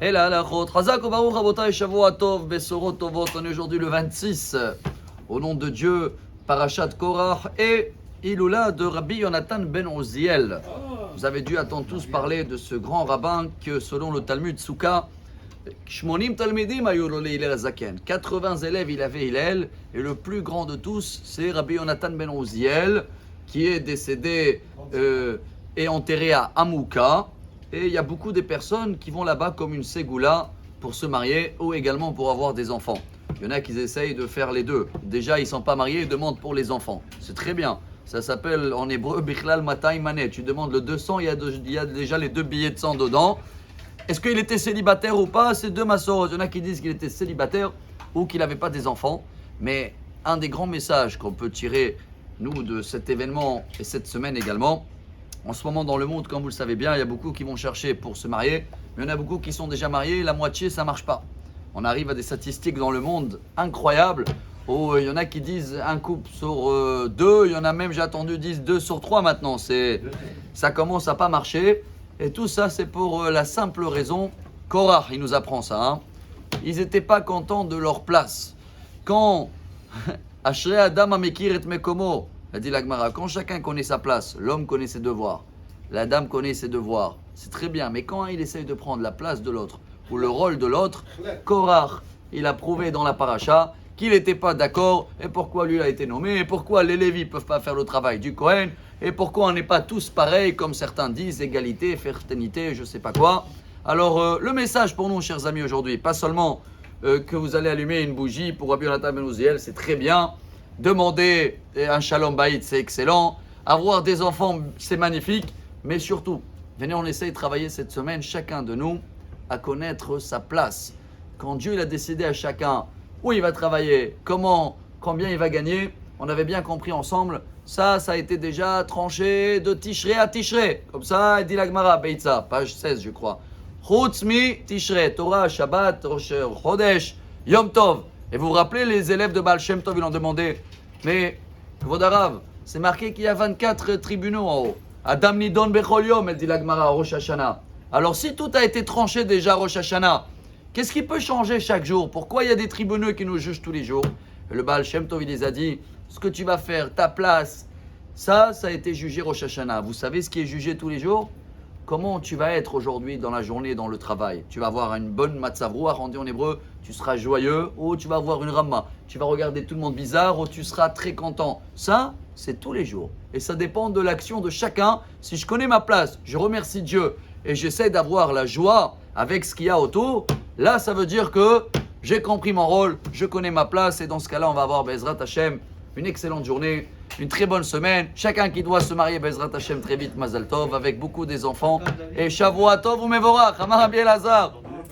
Et là, la chot. Chazak ubaruch rabotai shavua tov besorot tovot. On est aujourd'hui le 26. Au nom de Dieu, Parashat Korach et Iloula de Rabbi Yonatan ben Oziel. Vous avez dû attendre tous parler de ce grand rabbin que, selon le Talmud Souka, 80 talmidim ayu lo leHillel hazaken. 80 élèves il avait Hillel, et le plus grand de tous, c'est Rabbi Yonatan ben Oziel, qui est décédé et enterré à Amouka. Et il y a beaucoup de personnes qui vont là-bas comme une ségoula pour se marier ou également pour avoir des enfants. Il y en a qui essayent de faire les deux. Déjà, ils ne sont pas mariés, ils demandent pour les enfants. C'est très bien. Ça s'appelle en hébreu Bichlal Matay Manet. Tu demandes le 200, il y a déjà les 2 billets de 100 dedans. Est-ce qu'il était célibataire ou pas? C'est deux massoros. Il y en a qui disent qu'il était célibataire ou qu'il n'avait pas des enfants. Mais un des grands messages qu'on peut tirer, nous, de cet événement et cette semaine également, en ce moment dans le monde, comme vous le savez bien, il y a beaucoup qui vont chercher pour se marier. Mais il y en a beaucoup qui sont déjà mariés et la moitié, ça ne marche pas. On arrive à des statistiques dans le monde incroyables où il y en a qui disent un couple sur 2. Il y en a même, j'ai attendu, disent 2 sur 3 maintenant. Ça commence à pas marcher. Et tout ça, c'est pour la simple raison, Korach, il nous apprend ça. Hein. Ils n'étaient pas contents de leur place. Quand Ashrei Adam Amekir et Mekomo, a dit la Gemara, quand chacun connaît sa place, l'homme connaît ses devoirs, la dame connaît ses devoirs, c'est très bien. Mais quand il essaye de prendre la place de l'autre ou le rôle de l'autre, Korach, il a prouvé dans la paracha qu'il n'était pas d'accord. Et pourquoi lui a été nommé? Et pourquoi les Lévis ne peuvent pas faire le travail du Kohen? Et pourquoi on n'est pas tous pareils, comme certains disent, égalité, fraternité, je ne sais pas quoi. Alors, le message pour nous, chers amis, aujourd'hui, pas seulement que vous allez allumer une bougie pour Rabbi Yonatan ben Oziel, c'est très bien. Demander un shalom bayit, c'est excellent. Avoir des enfants, c'est magnifique. Mais surtout, venez, on essaye de travailler cette semaine, chacun de nous, à connaître sa place. Quand Dieu il a décidé à chacun où il va travailler, comment, combien il va gagner, on avait bien compris ensemble. Ça a été déjà tranché de Tishrei à Tishrei. Comme ça, il dit la Gemara, Beitza, page 16, je crois. Chutzmi Tishrei, Torah, Shabbat, Rosh Chodesh, Yom Tov. Et vous vous rappelez, les élèves de Baal Shem Tov, ils ont demandé, mais, Vodarav, c'est marqué qu'il y a 24 tribunaux en haut. Adam Nidon Bechol Yom, elle dit la Gemara, Rosh Hashanah. Alors, si tout a été tranché déjà, Rosh Hashanah, qu'est-ce qui peut changer chaque jour? Pourquoi il y a des tribunaux qui nous jugent tous les jours? Et le Baal Shem Tov, il les a dit, ce que tu vas faire, ta place, ça a été jugé Rosh Hashanah. Vous savez ce qui est jugé tous les jours? Comment tu vas être aujourd'hui dans la journée, dans le travail? Tu vas avoir une bonne matzav ruach, on dit en hébreu, tu seras joyeux, ou tu vas avoir une ramma. Tu vas regarder tout le monde bizarre, ou tu seras très content. Ça, c'est tous les jours. Et ça dépend de l'action de chacun. Si je connais ma place, je remercie Dieu, et j'essaie d'avoir la joie avec ce qu'il y a autour, là, ça veut dire que j'ai compris mon rôle, je connais ma place, et dans ce cas-là, on va avoir Bezrat Hashem, une excellente journée, une très bonne semaine. Chacun qui doit se marier, Bezrat Hashem, très vite, Mazal Tov, avec beaucoup des enfants. Et Shavua Tov ou Mevorach, Amar Rabbi Elazar.